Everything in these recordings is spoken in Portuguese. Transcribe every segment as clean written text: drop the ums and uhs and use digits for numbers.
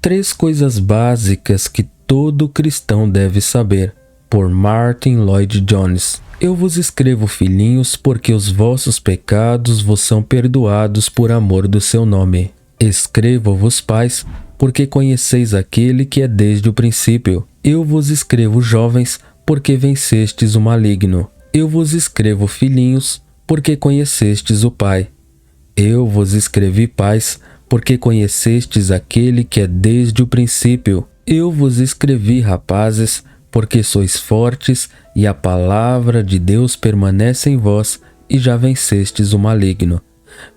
Três coisas básicas que todo cristão deve saber, por Martyn Lloyd-Jones. Eu vos escrevo, filhinhos, porque os vossos pecados vos são perdoados por amor do seu nome. Escrevo-vos, pais, porque conheceis aquele que é desde o princípio. Eu vos escrevo, jovens, porque vencestes o maligno. Eu vos escrevo, filhinhos, porque conhecestes o Pai. Eu vos escrevi, pais, porque conhecestes aquele que é desde o princípio. Eu vos escrevi, rapazes, porque sois fortes e a palavra de Deus permanece em vós e já vencestes o maligno.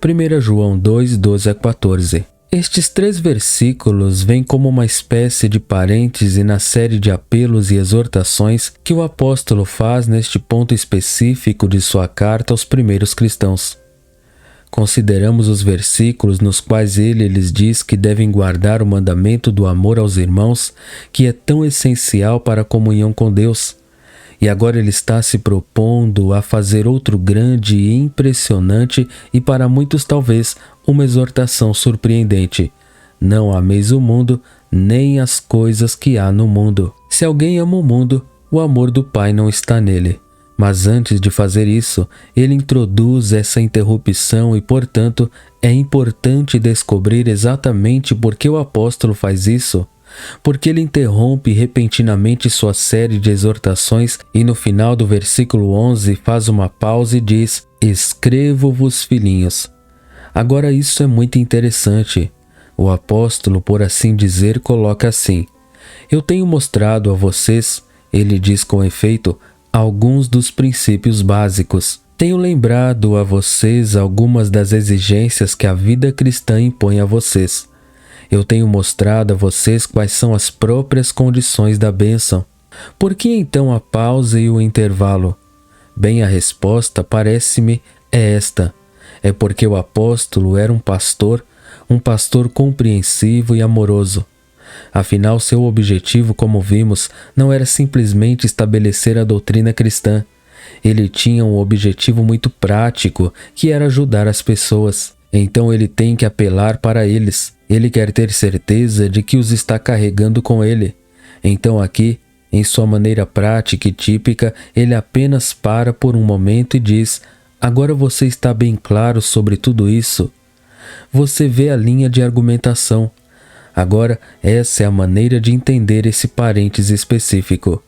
1 João 2, 12-14. Estes 3 versículos vêm como uma espécie de parêntese na série de apelos e exortações que o apóstolo faz neste ponto específico de sua carta aos primeiros cristãos. Consideramos os versículos nos quais ele lhes diz que devem guardar o mandamento do amor aos irmãos, que é tão essencial para a comunhão com Deus. E agora ele está se propondo a fazer outro grande e impressionante e para muitos talvez uma exortação surpreendente. Não ameis o mundo, nem as coisas que há no mundo. Se alguém ama o mundo, o amor do Pai não está nele. Mas antes de fazer isso, ele introduz essa interrupção e, portanto, é importante descobrir exatamente por que o apóstolo faz isso. Porque ele interrompe repentinamente sua série de exortações e no final do versículo 11 faz uma pausa e diz: Escrevo-vos, filhinhos. Agora isso é muito interessante. O apóstolo, por assim dizer, coloca assim: Eu tenho mostrado a vocês, ele diz com efeito, alguns dos princípios básicos. Tenho lembrado a vocês algumas das exigências que a vida cristã impõe a vocês. Eu tenho mostrado a vocês quais são as próprias condições da bênção. Por que então a pausa e o intervalo? Bem, a resposta, parece-me, é esta. É porque o apóstolo era um pastor compreensivo e amoroso. Afinal, seu objetivo, como vimos, não era simplesmente estabelecer a doutrina cristã. Ele tinha um objetivo muito prático, que era ajudar as pessoas. Então ele tem que apelar para eles. Ele quer ter certeza de que os está carregando com ele. Então aqui, em sua maneira prática e típica, ele apenas para por um momento e diz: Agora você está bem claro sobre tudo isso. Você vê a linha de argumentação. Agora, essa é a maneira de entender esse parêntese específico.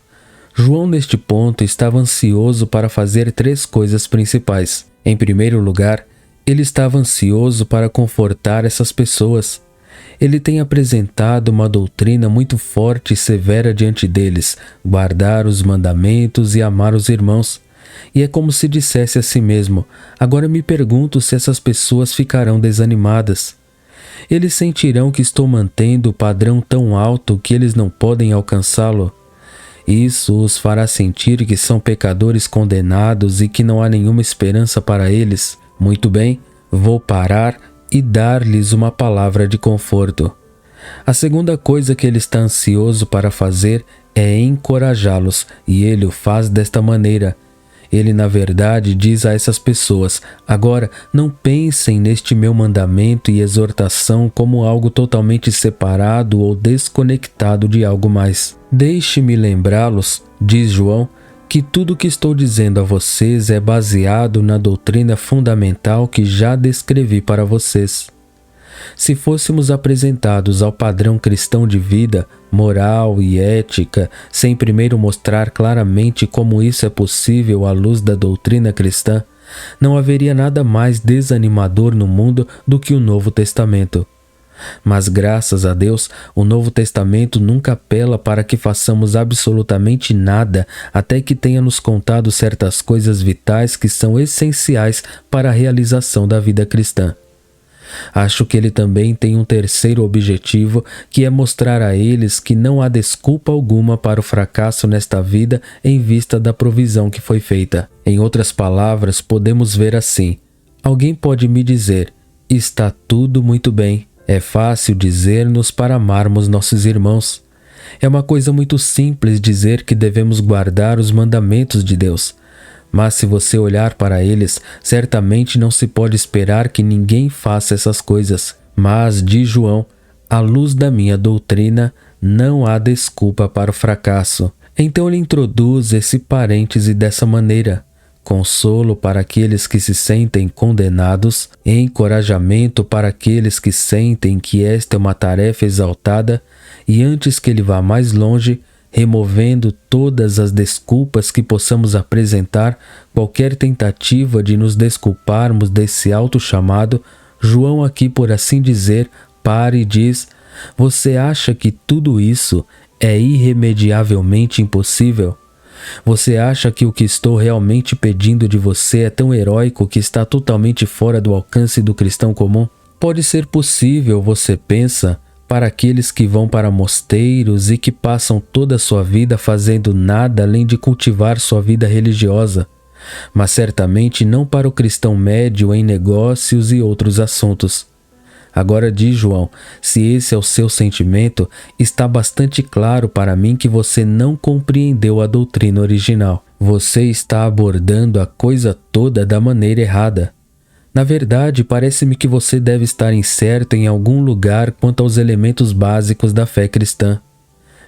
João, neste ponto, estava ansioso para fazer 3 coisas principais. Em primeiro lugar, ele estava ansioso para confortar essas pessoas. Ele tem apresentado uma doutrina muito forte e severa diante deles, guardar os mandamentos e amar os irmãos. E é como se dissesse a si mesmo: agora me pergunto se essas pessoas ficarão desanimadas. Eles sentirão que estou mantendo o padrão tão alto que eles não podem alcançá-lo. Isso os fará sentir que são pecadores condenados e que não há nenhuma esperança para eles. Muito bem, vou parar e dar-lhes uma palavra de conforto. A segunda coisa que ele está ansioso para fazer é encorajá-los, e ele o faz desta maneira. Ele, na verdade, diz a essas pessoas: agora, não pensem neste meu mandamento e exortação como algo totalmente separado ou desconectado de algo mais. Deixe-me lembrá-los, diz João, que tudo o que estou dizendo a vocês é baseado na doutrina fundamental que já descrevi para vocês. Se fôssemos apresentados ao padrão cristão de vida, moral e ética, sem primeiro mostrar claramente como isso é possível à luz da doutrina cristã, não haveria nada mais desanimador no mundo do que o Novo Testamento. Mas, graças a Deus, o Novo Testamento nunca apela para que façamos absolutamente nada até que tenha nos contado certas coisas vitais que são essenciais para a realização da vida cristã. Acho que ele também tem um terceiro objetivo, que é mostrar a eles que não há desculpa alguma para o fracasso nesta vida em vista da provisão que foi feita. Em outras palavras, podemos ver assim: alguém pode me dizer, está tudo muito bem. É fácil dizer-nos para amarmos nossos irmãos. É uma coisa muito simples dizer que devemos guardar os mandamentos de Deus. Mas se você olhar para eles, certamente não se pode esperar que ninguém faça essas coisas. Mas, diz João, à luz da minha doutrina, não há desculpa para o fracasso. Então ele introduz esse parêntese dessa maneira: consolo para aqueles que se sentem condenados, encorajamento para aqueles que sentem que esta é uma tarefa exaltada, e antes que ele vá mais longe, removendo todas as desculpas que possamos apresentar, qualquer tentativa de nos desculparmos desse alto chamado, João aqui, por assim dizer, para e diz: você acha que tudo isso é irremediavelmente impossível? Você acha que o que estou realmente pedindo de você é tão heróico que está totalmente fora do alcance do cristão comum? Pode ser possível, você pensa, para aqueles que vão para mosteiros e que passam toda a sua vida fazendo nada além de cultivar sua vida religiosa, mas certamente não para o cristão médio em negócios e outros assuntos. Agora diz João, se esse é o seu sentimento, está bastante claro para mim que você não compreendeu a doutrina original. Você está abordando a coisa toda da maneira errada. Na verdade, parece-me que você deve estar incerto em algum lugar quanto aos elementos básicos da fé cristã.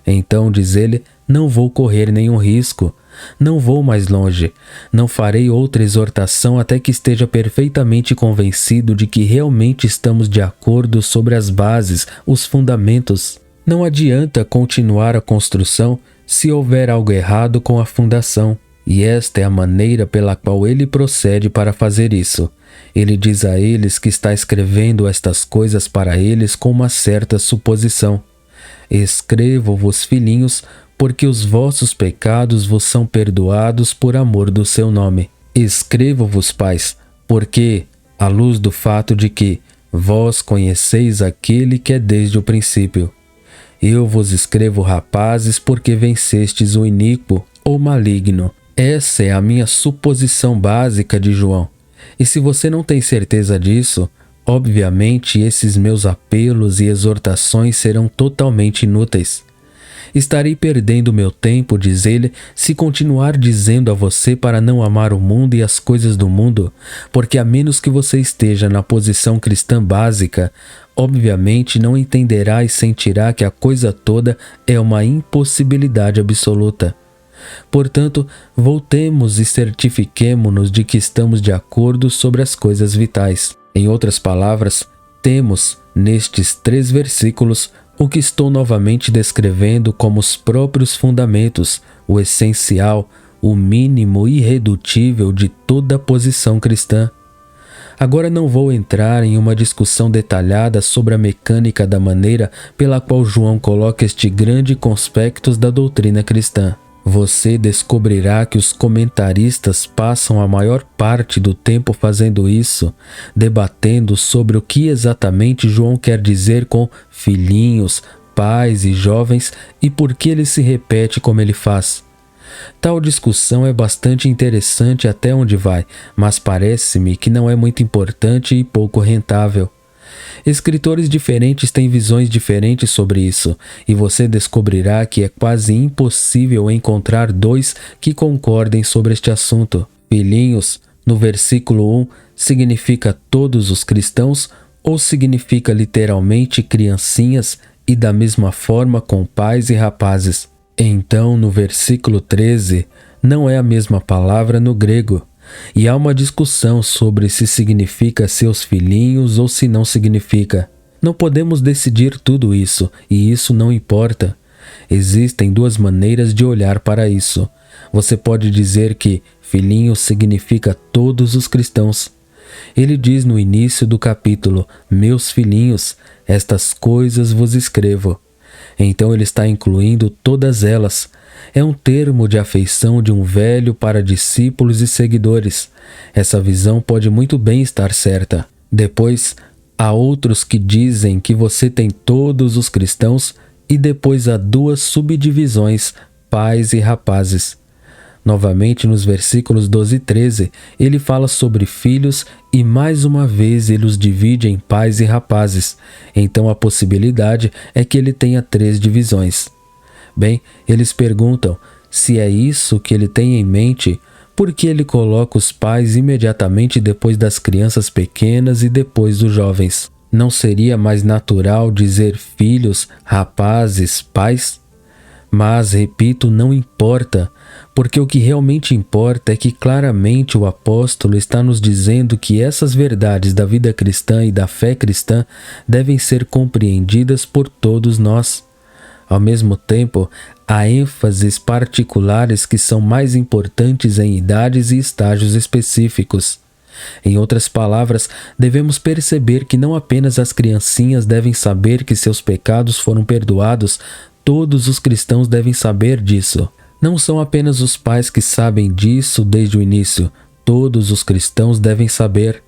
Então, diz ele, não vou correr nenhum risco. Não vou mais longe. Não farei outra exortação até que esteja perfeitamente convencido de que realmente estamos de acordo sobre as bases, os fundamentos. Não adianta continuar a construção se houver algo errado com a fundação. E esta é a maneira pela qual ele procede para fazer isso. Ele diz a eles que está escrevendo estas coisas para eles com uma certa suposição. Escrevo-vos, filhinhos, porque os vossos pecados vos são perdoados por amor do seu nome. Escrevo-vos, pais, porque, à luz do fato de que vós conheceis aquele que é desde o princípio. Eu vos escrevo, rapazes, porque vencestes o iníquo ou maligno. Essa é a minha suposição básica de João. E se você não tem certeza disso, obviamente esses meus apelos e exortações serão totalmente inúteis. Estarei perdendo meu tempo, diz ele, se continuar dizendo a você para não amar o mundo e as coisas do mundo, porque a menos que você esteja na posição cristã básica, obviamente não entenderá e sentirá que a coisa toda é uma impossibilidade absoluta. Portanto, voltemos e certifiquemo-nos de que estamos de acordo sobre as coisas vitais. Em outras palavras, temos, nestes 3 versículos, o que estou novamente descrevendo como os próprios fundamentos, o essencial, o mínimo irredutível de toda a posição cristã. Agora não vou entrar em uma discussão detalhada sobre a mecânica da maneira pela qual João coloca este grande conspectus da doutrina cristã. Você descobrirá que os comentaristas passam a maior parte do tempo fazendo isso, debatendo sobre o que exatamente João quer dizer com filhinhos, pais e jovens e por que ele se repete como ele faz. Tal discussão é bastante interessante até onde vai, mas parece-me que não é muito importante e pouco rentável. Escritores diferentes têm visões diferentes sobre isso, e você descobrirá que é quase impossível encontrar 2 que concordem sobre este assunto. Filhinhos, no versículo 1, significa todos os cristãos ou significa literalmente criancinhas e da mesma forma com pais e rapazes? Então, no versículo 13, não é a mesma palavra no grego. E há uma discussão sobre se significa seus filhinhos ou se não significa. Não podemos decidir tudo isso, e isso não importa. Existem 2 maneiras de olhar para isso. Você pode dizer que filhinho significa todos os cristãos. Ele diz no início do capítulo, meus filhinhos, estas coisas vos escrevo. Então ele está incluindo todas elas. É um termo de afeição de um velho para discípulos e seguidores. Essa visão pode muito bem estar certa. Depois, há outros que dizem que você tem todos os cristãos e depois há 2 subdivisões, pais e rapazes. Novamente, nos versículos 12 e 13, ele fala sobre filhos e mais uma vez ele os divide em pais e rapazes. Então a possibilidade é que ele tenha 3 divisões. Bem, eles perguntam, se é isso que ele tem em mente, por que ele coloca os pais imediatamente depois das crianças pequenas e depois dos jovens? Não seria mais natural dizer filhos, rapazes, pais? Mas, repito, não importa, porque o que realmente importa é que claramente o apóstolo está nos dizendo que essas verdades da vida cristã e da fé cristã devem ser compreendidas por todos nós. Ao mesmo tempo, há ênfases particulares que são mais importantes em idades e estágios específicos. Em outras palavras, devemos perceber que não apenas as criancinhas devem saber que seus pecados foram perdoados, todos os cristãos devem saber disso. Não são apenas os pais que sabem disso desde o início, todos os cristãos devem saber.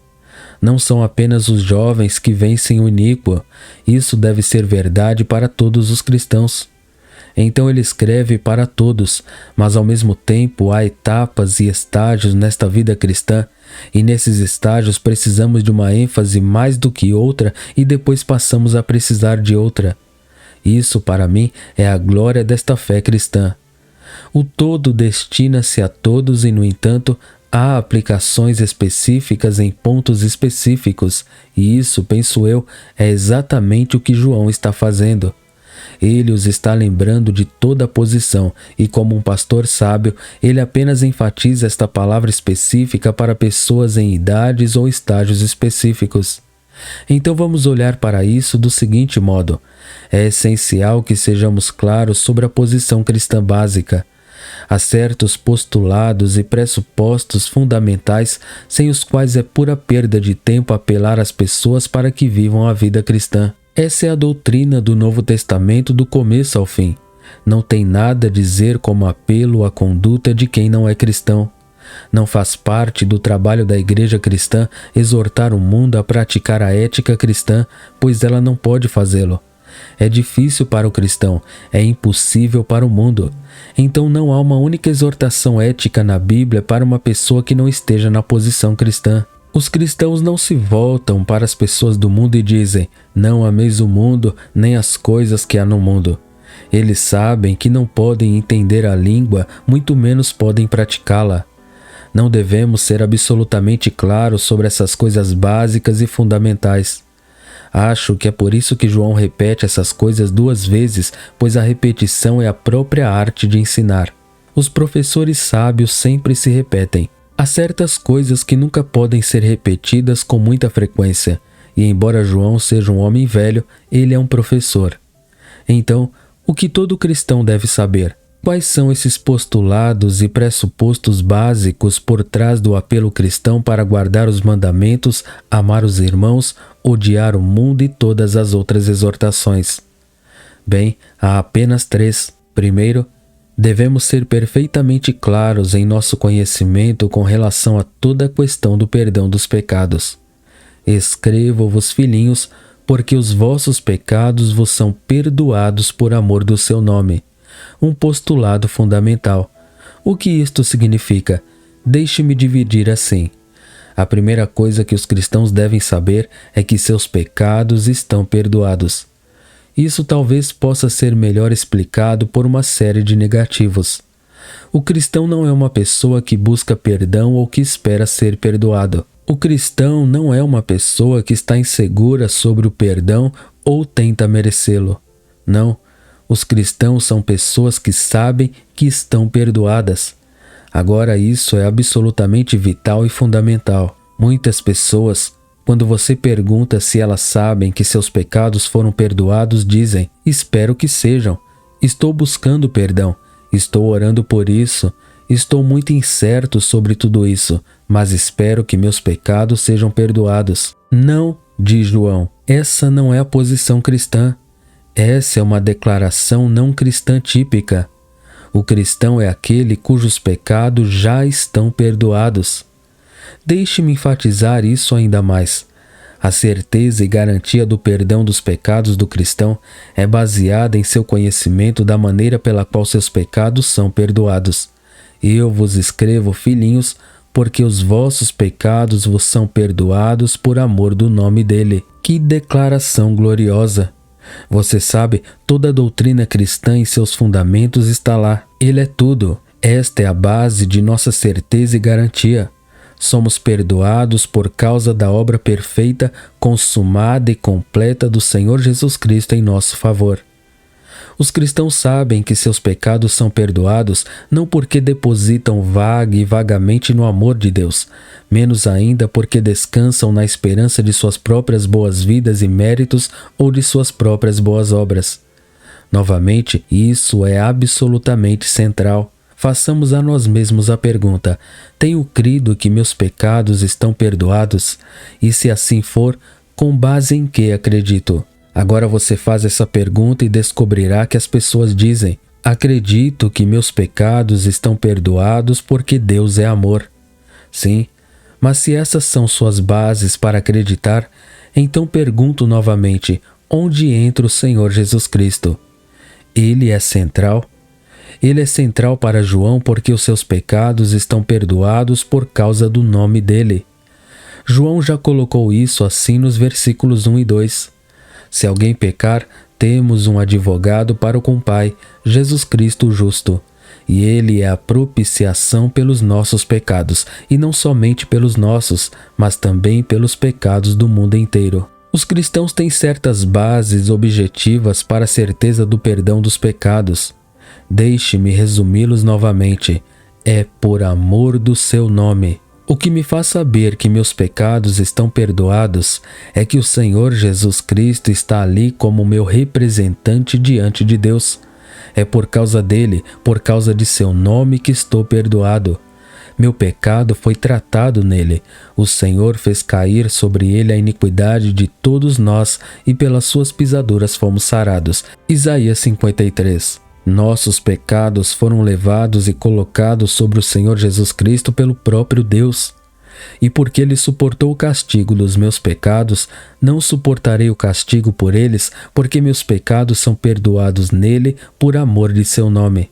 Não são apenas os jovens que vencem o iníquo, isso deve ser verdade para todos os cristãos. Então ele escreve para todos, mas ao mesmo tempo há etapas e estágios nesta vida cristã, e nesses estágios precisamos de uma ênfase mais do que outra e depois passamos a precisar de outra. Isso, para mim, é a glória desta fé cristã. O todo destina-se a todos e, no entanto, há aplicações específicas em pontos específicos, e isso, penso eu, é exatamente o que João está fazendo. Ele os está lembrando de toda a posição e, como um pastor sábio, ele apenas enfatiza esta palavra específica para pessoas em idades ou estágios específicos. Então vamos olhar para isso do seguinte modo: é essencial que sejamos claros sobre a posição cristã básica. Há certos postulados e pressupostos fundamentais sem os quais é pura perda de tempo apelar às pessoas para que vivam a vida cristã. Essa é a doutrina do Novo Testamento do começo ao fim. Não tem nada a dizer como apelo à conduta de quem não é cristão. Não faz parte do trabalho da igreja cristã exortar o mundo a praticar a ética cristã, pois ela não pode fazê-lo. É difícil para o cristão, é impossível para o mundo. Então não há uma única exortação ética na Bíblia para uma pessoa que não esteja na posição cristã. Os cristãos não se voltam para as pessoas do mundo e dizem: não ameis o mundo, nem as coisas que há no mundo. Eles sabem que não podem entender a língua, muito menos podem praticá-la. Não devemos ser absolutamente claros sobre essas coisas básicas e fundamentais. Acho que é por isso que João repete essas coisas 2 vezes, pois a repetição é a própria arte de ensinar. Os professores sábios sempre se repetem. Há certas coisas que nunca podem ser repetidas com muita frequência, e embora João seja um homem velho, ele é um professor. Então, o que todo cristão deve saber? Quais são esses postulados e pressupostos básicos por trás do apelo cristão para guardar os mandamentos, amar os irmãos, odiar o mundo e todas as outras exortações? Bem, há apenas 3. Primeiro, devemos ser perfeitamente claros em nosso conhecimento com relação a toda a questão do perdão dos pecados. Escrevo-vos, filhinhos, porque os vossos pecados vos são perdoados por amor do seu nome. Um postulado fundamental. O que isto significa? Deixe-me dividir assim. A primeira coisa que os cristãos devem saber é que seus pecados estão perdoados. Isso talvez possa ser melhor explicado por uma série de negativos. O cristão não é uma pessoa que busca perdão ou que espera ser perdoado. O cristão não é uma pessoa que está insegura sobre o perdão ou tenta merecê-lo. Não, os cristãos são pessoas que sabem que estão perdoadas. Agora isso é absolutamente vital e fundamental. Muitas pessoas, quando você pergunta se elas sabem que seus pecados foram perdoados, dizem: espero que sejam. Estou buscando perdão. Estou orando por isso. Estou muito incerto sobre tudo isso, mas espero que meus pecados sejam perdoados. Não, diz João, essa não é a posição cristã. Essa é uma declaração não cristã típica. O cristão é aquele cujos pecados já estão perdoados. Deixe-me enfatizar isso ainda mais. A certeza e garantia do perdão dos pecados do cristão é baseada em seu conhecimento da maneira pela qual seus pecados são perdoados. Eu vos escrevo, filhinhos, porque os vossos pecados vos são perdoados por amor do nome dele. Que declaração gloriosa! Você sabe, toda a doutrina cristã em seus fundamentos está lá. Ele é tudo. Esta é a base de nossa certeza e garantia. Somos perdoados por causa da obra perfeita, consumada e completa do Senhor Jesus Cristo em nosso favor. Os cristãos sabem que seus pecados são perdoados não porque depositam vaga e vagamente no amor de Deus, menos ainda porque descansam na esperança de suas próprias boas-vidas e méritos ou de suas próprias boas obras. Novamente, isso é absolutamente central. Façamos a nós mesmos a pergunta: tenho crido que meus pecados estão perdoados? E se assim for, com base em que acredito? Agora você faz essa pergunta e descobrirá que as pessoas dizem: acredito que meus pecados estão perdoados porque Deus é amor. Sim, mas se essas são suas bases para acreditar, então pergunto novamente: onde entra o Senhor Jesus Cristo? Ele é central? Ele é central para João porque os seus pecados estão perdoados por causa do nome dele. João já colocou isso assim nos versículos 1 e 2. Se alguém pecar, temos um advogado para com o Pai, Jesus Cristo o justo. E ele é a propiciação pelos nossos pecados, e não somente pelos nossos, mas também pelos pecados do mundo inteiro. Os cristãos têm certas bases objetivas para a certeza do perdão dos pecados. Deixe-me resumi-los novamente. É por amor do seu nome. O que me faz saber que meus pecados estão perdoados é que o Senhor Jesus Cristo está ali como meu representante diante de Deus. É por causa dele, por causa de seu nome que estou perdoado. Meu pecado foi tratado nele. O Senhor fez cair sobre ele a iniquidade de todos nós e pelas suas pisaduras fomos sarados. Isaías 53. Nossos pecados foram levados e colocados sobre o Senhor Jesus Cristo pelo próprio Deus. E porque ele suportou o castigo dos meus pecados, não suportarei o castigo por eles, porque meus pecados são perdoados nele por amor de seu nome.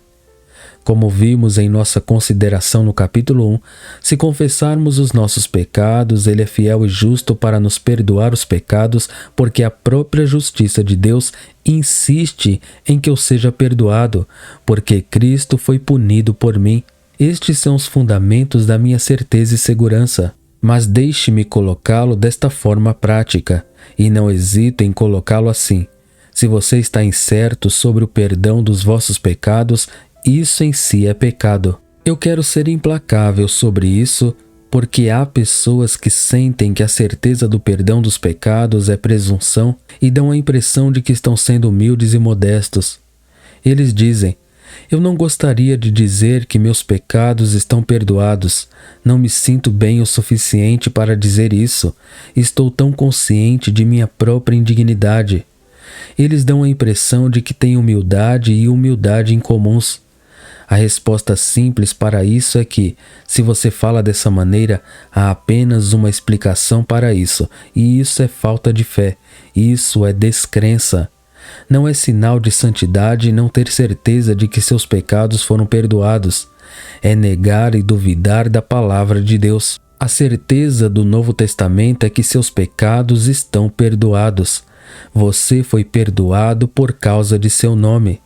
Como vimos em nossa consideração no capítulo 1, se confessarmos os nossos pecados, ele é fiel e justo para nos perdoar os pecados, porque a própria justiça de Deus insiste em que eu seja perdoado, porque Cristo foi punido por mim. Estes são os fundamentos da minha certeza e segurança. Mas deixe-me colocá-lo desta forma prática, e não hesito em colocá-lo assim. Se você está incerto sobre o perdão dos vossos pecados, isso em si é pecado. Eu quero ser implacável sobre isso, porque há pessoas que sentem que a certeza do perdão dos pecados é presunção e dão a impressão de que estão sendo humildes e modestos. Eles dizem: eu não gostaria de dizer que meus pecados estão perdoados. Não me sinto bem o suficiente para dizer isso. Estou tão consciente de minha própria indignidade. Eles dão a impressão de que têm humildade e humildade incomuns. A resposta simples para isso é que, se você fala dessa maneira, há apenas uma explicação para isso, e isso é falta de fé, isso é descrença. Não é sinal de santidade não ter certeza de que seus pecados foram perdoados. É negar e duvidar da palavra de Deus. A certeza do Novo Testamento é que seus pecados estão perdoados. Você foi perdoado por causa de seu nome.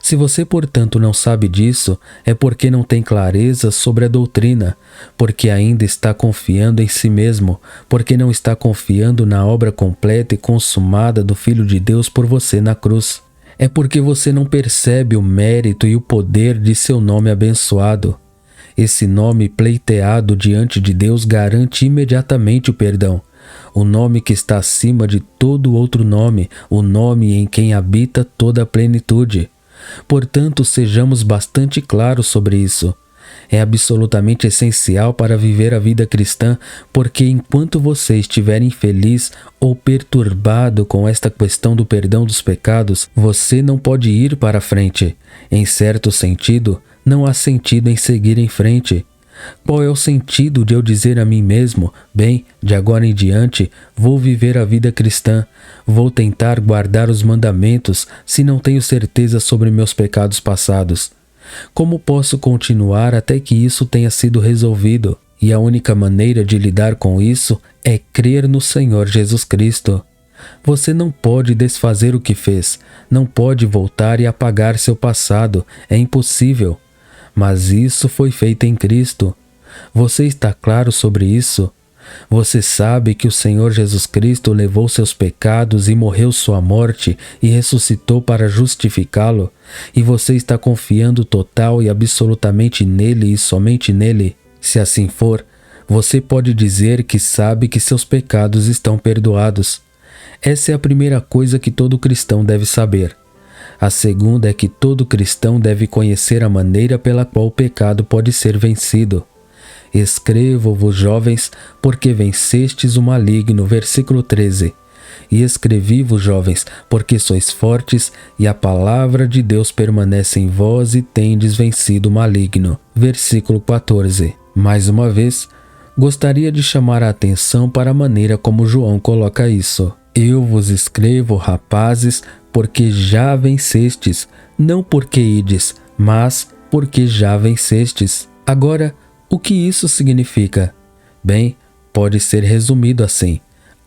Se você, portanto, não sabe disso, é porque não tem clareza sobre a doutrina, porque ainda está confiando em si mesmo, porque não está confiando na obra completa e consumada do Filho de Deus por você na cruz. É porque você não percebe o mérito e o poder de seu nome abençoado. Esse nome pleiteado diante de Deus garante imediatamente o perdão. O nome que está acima de todo outro nome, o nome em quem habita toda a plenitude. Portanto, sejamos bastante claros sobre isso. É absolutamente essencial para viver a vida cristã, porque enquanto você estiver infeliz ou perturbado com esta questão do perdão dos pecados, você não pode ir para frente. Em certo sentido, não há sentido em seguir em frente. Qual é o sentido de eu dizer a mim mesmo: bem, de agora em diante, vou viver a vida cristã, vou tentar guardar os mandamentos, se não tenho certeza sobre meus pecados passados? Como posso continuar até que isso tenha sido resolvido? E a única maneira de lidar com isso é crer no Senhor Jesus Cristo. Você não pode desfazer o que fez, não pode voltar e apagar seu passado, é impossível. Mas isso foi feito em Cristo. Você está claro sobre isso? Você sabe que o Senhor Jesus Cristo levou seus pecados e morreu sua morte e ressuscitou para justificá-lo? E você está confiando total e absolutamente nele e somente nele? Se assim for, você pode dizer que sabe que seus pecados estão perdoados. Essa é a primeira coisa que todo cristão deve saber. A segunda é que todo cristão deve conhecer a maneira pela qual o pecado pode ser vencido. Escrevo-vos, jovens, porque vencestes o maligno, versículo 13. E escrevi-vos, jovens, porque sois fortes, e a palavra de Deus permanece em vós e tendes vencido o maligno, versículo 14. Mais uma vez, gostaria de chamar a atenção para a maneira como João coloca isso. Eu vos escrevo, rapazes, porque já vencestes, não porque ides, mas porque já vencestes. Agora, o que isso significa? Bem, pode ser resumido assim.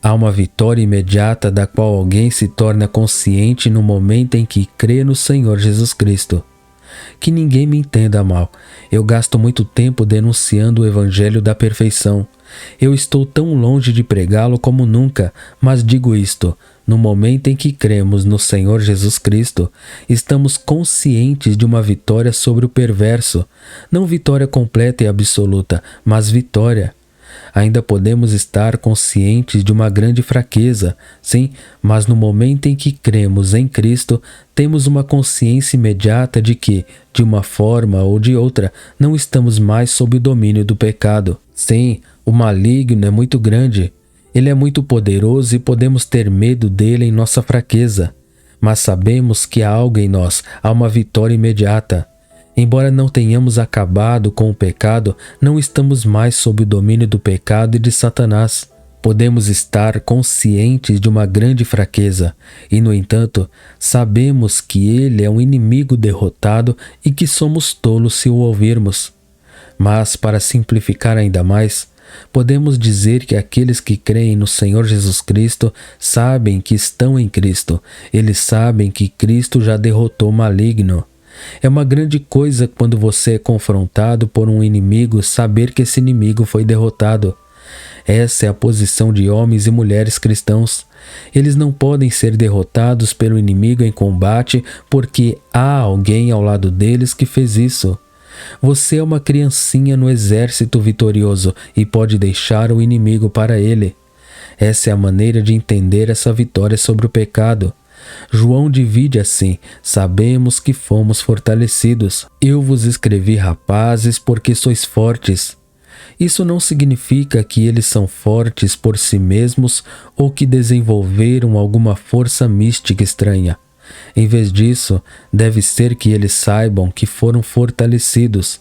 Há uma vitória imediata da qual alguém se torna consciente no momento em que crê no Senhor Jesus Cristo. Que ninguém me entenda mal. Eu gasto muito tempo denunciando o Evangelho da perfeição. Eu estou tão longe de pregá-lo como nunca, mas digo isto: no momento em que cremos no Senhor Jesus Cristo, estamos conscientes de uma vitória sobre o perverso. Não vitória completa e absoluta, mas vitória. Ainda podemos estar conscientes de uma grande fraqueza, sim, mas no momento em que cremos em Cristo, temos uma consciência imediata de que, de uma forma ou de outra, não estamos mais sob o domínio do pecado. Sim, o maligno é muito grande. Ele é muito poderoso e podemos ter medo dele em nossa fraqueza. Mas sabemos que há algo em nós, há uma vitória imediata. Embora não tenhamos acabado com o pecado, não estamos mais sob o domínio do pecado e de Satanás. Podemos estar conscientes de uma grande fraqueza e, no entanto, sabemos que ele é um inimigo derrotado e que somos tolos se o ouvirmos. Mas, para simplificar ainda mais, podemos dizer que aqueles que creem no Senhor Jesus Cristo sabem que estão em Cristo. Eles sabem que Cristo já derrotou o maligno. É uma grande coisa quando você é confrontado por um inimigo saber que esse inimigo foi derrotado. Essa é a posição de homens e mulheres cristãos. Eles não podem ser derrotados pelo inimigo em combate porque há alguém ao lado deles que fez isso. Você é uma criancinha no exército vitorioso e pode deixar o inimigo para ele. Essa é a maneira de entender essa vitória sobre o pecado. João divide assim: sabemos que fomos fortalecidos. Eu vos escrevi, rapazes, porque sois fortes. Isso não significa que eles são fortes por si mesmos ou que desenvolveram alguma força mística estranha. Em vez disso, deve ser que eles saibam que foram fortalecidos.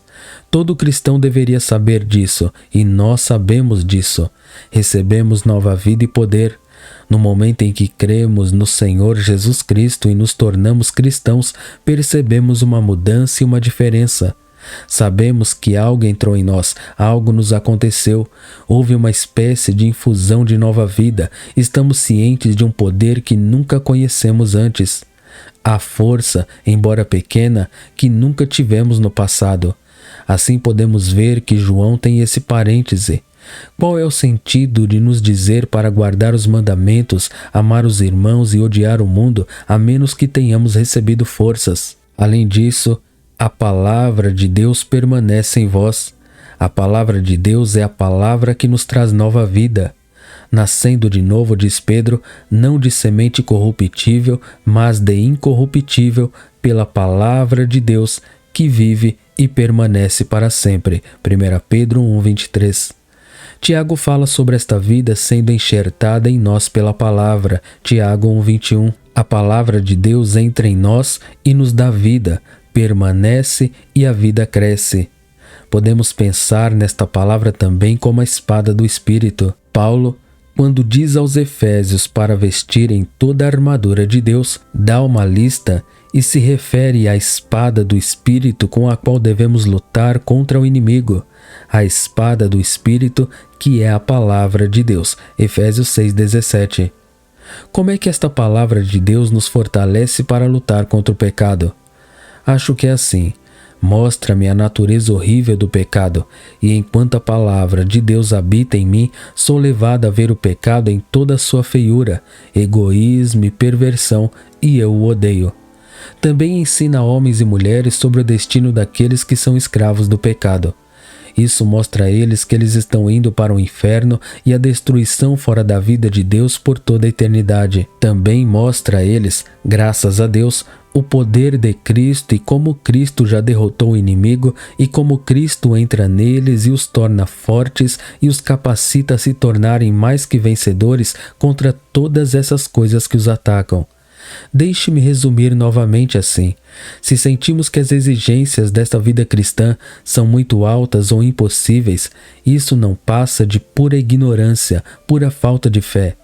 Todo cristão deveria saber disso, e nós sabemos disso. Recebemos nova vida e poder. No momento em que cremos no Senhor Jesus Cristo e nos tornamos cristãos, percebemos uma mudança e uma diferença. Sabemos que algo entrou em nós, algo nos aconteceu, houve uma espécie de infusão de nova vida, estamos cientes de um poder que nunca conhecemos antes. Há força, embora pequena, que nunca tivemos no passado. Assim podemos ver que João tem esse parêntese. Qual é o sentido de nos dizer para guardar os mandamentos, amar os irmãos e odiar o mundo, a menos que tenhamos recebido forças? Além disso, a palavra de Deus permanece em vós. A palavra de Deus é a palavra que nos traz nova vida. Nascendo de novo, diz Pedro, não de semente corruptível, mas de incorruptível, pela palavra de Deus, que vive e permanece para sempre. 1 Pedro 1:23. Tiago fala sobre esta vida sendo enxertada em nós pela palavra. Tiago 1:21. A palavra de Deus entra em nós e nos dá vida, permanece e a vida cresce. Podemos pensar nesta palavra também como a espada do Espírito. Paulo, quando diz aos Efésios para vestirem toda a armadura de Deus, dá uma lista e se refere à espada do Espírito com a qual devemos lutar contra o inimigo. A espada do Espírito, que é a palavra de Deus. Efésios 6:17. Como é que esta palavra de Deus nos fortalece para lutar contra o pecado? Acho que é assim. Mostra-me a natureza horrível do pecado, e enquanto a palavra de Deus habita em mim, sou levado a ver o pecado em toda a sua feiura, egoísmo e perversão, e eu o odeio. Também ensina homens e mulheres sobre o destino daqueles que são escravos do pecado. Isso mostra a eles que eles estão indo para o inferno e a destruição fora da vida de Deus por toda a eternidade. Também mostra a eles, graças a Deus, o poder de Cristo e como Cristo já derrotou o inimigo e como Cristo entra neles e os torna fortes e os capacita a se tornarem mais que vencedores contra todas essas coisas que os atacam. Deixe-me resumir novamente assim. Se sentimos que as exigências desta vida cristã são muito altas ou impossíveis, isso não passa de pura ignorância, pura falta de fé.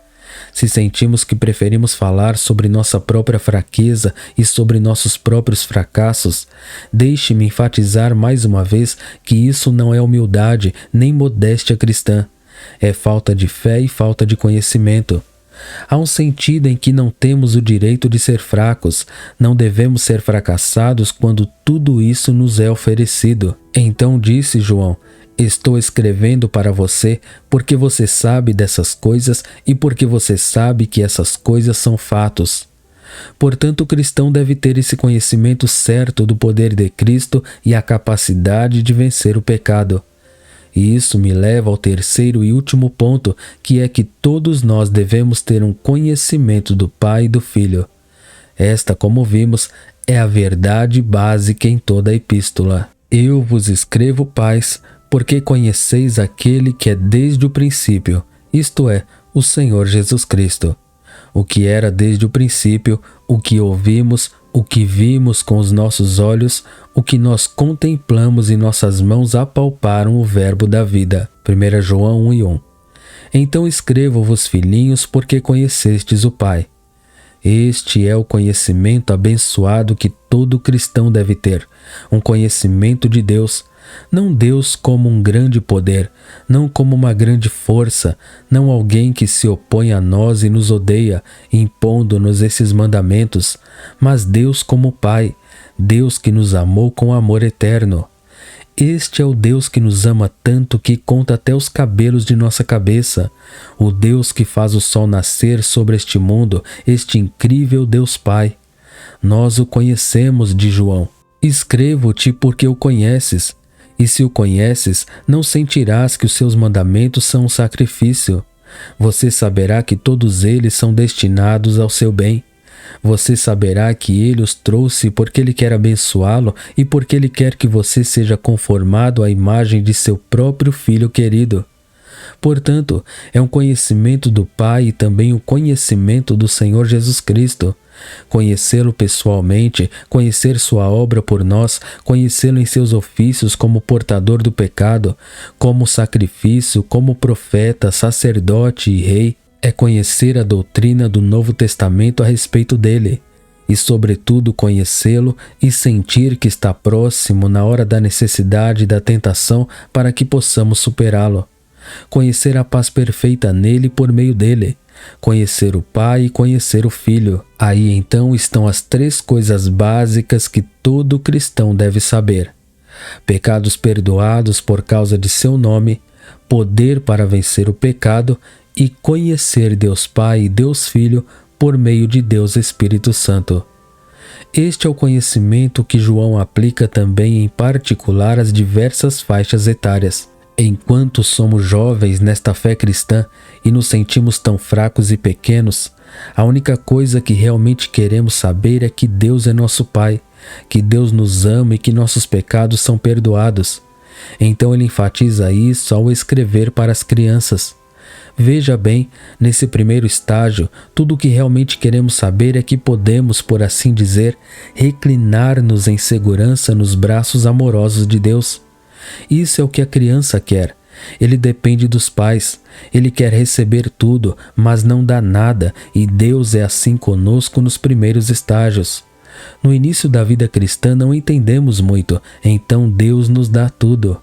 Se sentimos que preferimos falar sobre nossa própria fraqueza e sobre nossos próprios fracassos, deixe-me enfatizar mais uma vez que isso não é humildade nem modéstia cristã. É falta de fé e falta de conhecimento. Há um sentido em que não temos o direito de ser fracos, não devemos ser fracassados quando tudo isso nos é oferecido. Então disse João: estou escrevendo para você porque você sabe dessas coisas e porque você sabe que essas coisas são fatos. Portanto, o cristão deve ter esse conhecimento certo do poder de Cristo e a capacidade de vencer o pecado. E isso me leva ao terceiro e último ponto, que é que todos nós devemos ter um conhecimento do Pai e do Filho. Esta, como vimos, é a verdade básica em toda a epístola. Eu vos escrevo, pais, porque conheceis aquele que é desde o princípio, isto é, o Senhor Jesus Cristo. O que era desde o princípio, o que ouvimos, o que vimos com os nossos olhos, o que nós contemplamos e nossas mãos apalparam o verbo da vida. 1 João 1:1. Então escrevo-vos, filhinhos, porque conhecestes o Pai. Este é o conhecimento abençoado que todo cristão deve ter, um conhecimento de Deus. Não Deus como um grande poder, não como uma grande força, não alguém que se opõe a nós e nos odeia, impondo-nos esses mandamentos, mas Deus como Pai, Deus que nos amou com amor eterno. Este é o Deus que nos ama tanto que conta até os cabelos de nossa cabeça, o Deus que faz o sol nascer sobre este mundo, este incrível Deus Pai. Nós o conhecemos, de João. Escrevo-te porque o conheces. E se o conheces, não sentirás que os seus mandamentos são um sacrifício. Você saberá que todos eles são destinados ao seu bem. Você saberá que ele os trouxe porque ele quer abençoá-lo e porque ele quer que você seja conformado à imagem de seu próprio Filho querido. Portanto, é um conhecimento do Pai e também o conhecimento do Senhor Jesus Cristo. Conhecê-lo pessoalmente, conhecer sua obra por nós, conhecê-lo em seus ofícios como portador do pecado, como sacrifício, como profeta, sacerdote e rei, é conhecer a doutrina do Novo Testamento a respeito dele, e sobretudo conhecê-lo e sentir que está próximo na hora da necessidade e da tentação para que possamos superá-lo. Conhecer a paz perfeita nele por meio dele, conhecer o Pai e conhecer o Filho. Aí então estão as três coisas básicas que todo cristão deve saber: pecados perdoados por causa de seu nome, poder para vencer o pecado e conhecer Deus Pai e Deus Filho por meio de Deus Espírito Santo. Este é o conhecimento que João aplica também em particular às diversas faixas etárias. Enquanto somos jovens nesta fé cristã e nos sentimos tão fracos e pequenos, a única coisa que realmente queremos saber é que Deus é nosso Pai, que Deus nos ama e que nossos pecados são perdoados. Então ele enfatiza isso ao escrever para as crianças. Veja bem, nesse primeiro estágio, tudo o que realmente queremos saber é que podemos, por assim dizer, reclinar-nos em segurança nos braços amorosos de Deus. Isso é o que a criança quer. Ele depende dos pais. Ele quer receber tudo, mas não dá nada, e Deus é assim conosco nos primeiros estágios. No início da vida cristã não entendemos muito, então Deus nos dá tudo.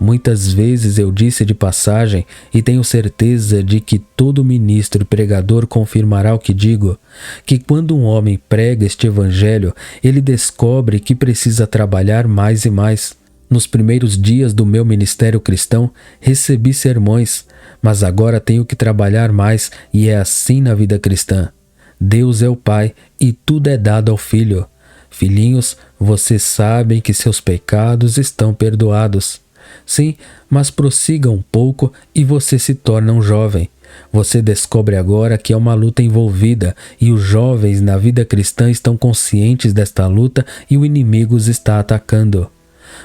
Muitas vezes eu disse de passagem, e tenho certeza de que todo ministro e pregador confirmará o que digo, que quando um homem prega este evangelho, ele descobre que precisa trabalhar mais e mais. Nos primeiros dias do meu ministério cristão, recebi sermões, mas agora tenho que trabalhar mais, e é assim na vida cristã. Deus é o Pai e tudo é dado ao Filho. Filhinhos, vocês sabem que seus pecados estão perdoados. Sim, mas prossiga um pouco e você se torna um jovem. Você descobre agora que é uma luta envolvida e os jovens na vida cristã estão conscientes desta luta e o inimigo os está atacando.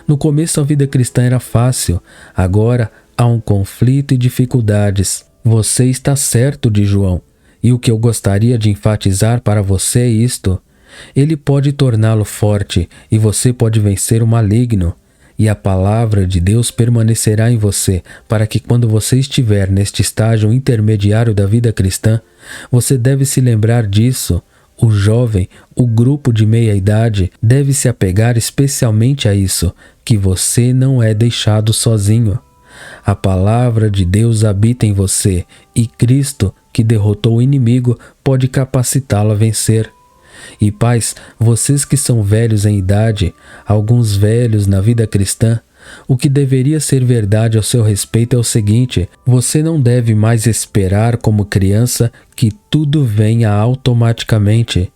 No começo a vida cristã era fácil, agora há um conflito e dificuldades. Você está certo de João, e o que eu gostaria de enfatizar para você é isto. Ele pode torná-lo forte e você pode vencer o maligno. E a palavra de Deus permanecerá em você, para que quando você estiver neste estágio intermediário da vida cristã, você deve se lembrar disso. O jovem, o grupo de meia-idade, deve se apegar especialmente a isso, que você não é deixado sozinho. A palavra de Deus habita em você, e Cristo, que derrotou o inimigo, pode capacitá-lo a vencer. E pais, vocês que são velhos em idade, alguns velhos na vida cristã, o que deveria ser verdade ao seu respeito é o seguinte: você não deve mais esperar como criança que tudo venha automaticamente.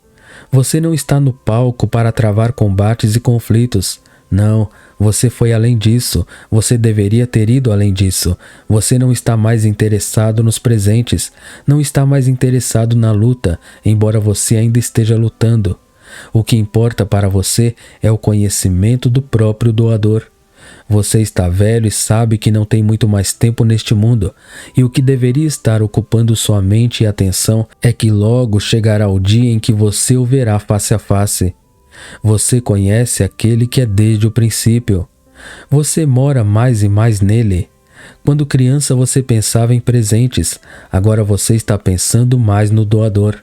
Você não está no palco para travar combates e conflitos. Não, você foi além disso, você deveria ter ido além disso. Você não está mais interessado nos presentes, não está mais interessado na luta, embora você ainda esteja lutando. O que importa para você é o conhecimento do próprio doador. Você está velho e sabe que não tem muito mais tempo neste mundo, e o que deveria estar ocupando sua mente e atenção é que logo chegará o dia em que você o verá face a face. Você conhece aquele que é desde o princípio. Você mora mais e mais nele. Quando criança você pensava em presentes, agora você está pensando mais no doador.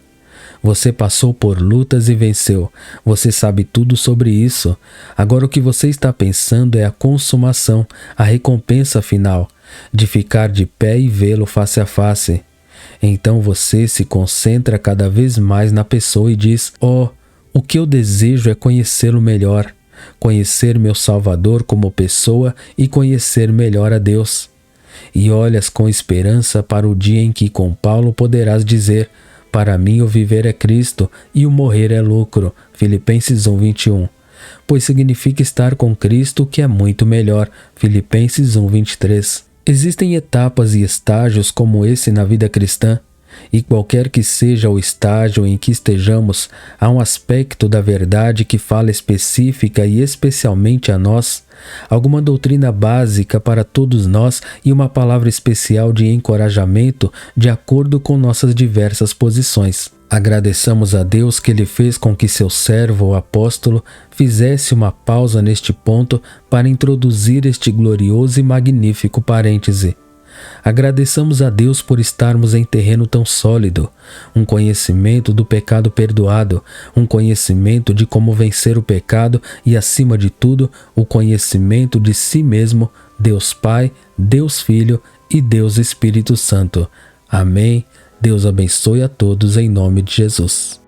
Você passou por lutas e venceu. Você sabe tudo sobre isso. Agora o que você está pensando é a consumação, a recompensa final, de ficar de pé e vê-lo face a face. Então você se concentra cada vez mais na pessoa e diz: "Oh, o que eu desejo é conhecê-lo melhor, conhecer meu Salvador como pessoa e conhecer melhor a Deus." E olhas com esperança para o dia em que com Paulo poderás dizer: "Para mim o viver é Cristo e o morrer é lucro." Filipenses 1:21. Pois significa estar com Cristo, que é muito melhor. Filipenses 1:23. Existem etapas e estágios como esse na vida cristã. E qualquer que seja o estágio em que estejamos, há um aspecto da verdade que fala específica e especialmente a nós, alguma doutrina básica para todos nós e uma palavra especial de encorajamento de acordo com nossas diversas posições. Agradeçamos a Deus que Ele fez com que seu servo, o apóstolo, fizesse uma pausa neste ponto para introduzir este glorioso e magnífico parêntese. Agradeçamos a Deus por estarmos em terreno tão sólido, um conhecimento do pecado perdoado, um conhecimento de como vencer o pecado e, acima de tudo, o conhecimento de si mesmo, Deus Pai, Deus Filho e Deus Espírito Santo. Amém. Deus abençoe a todos em nome de Jesus.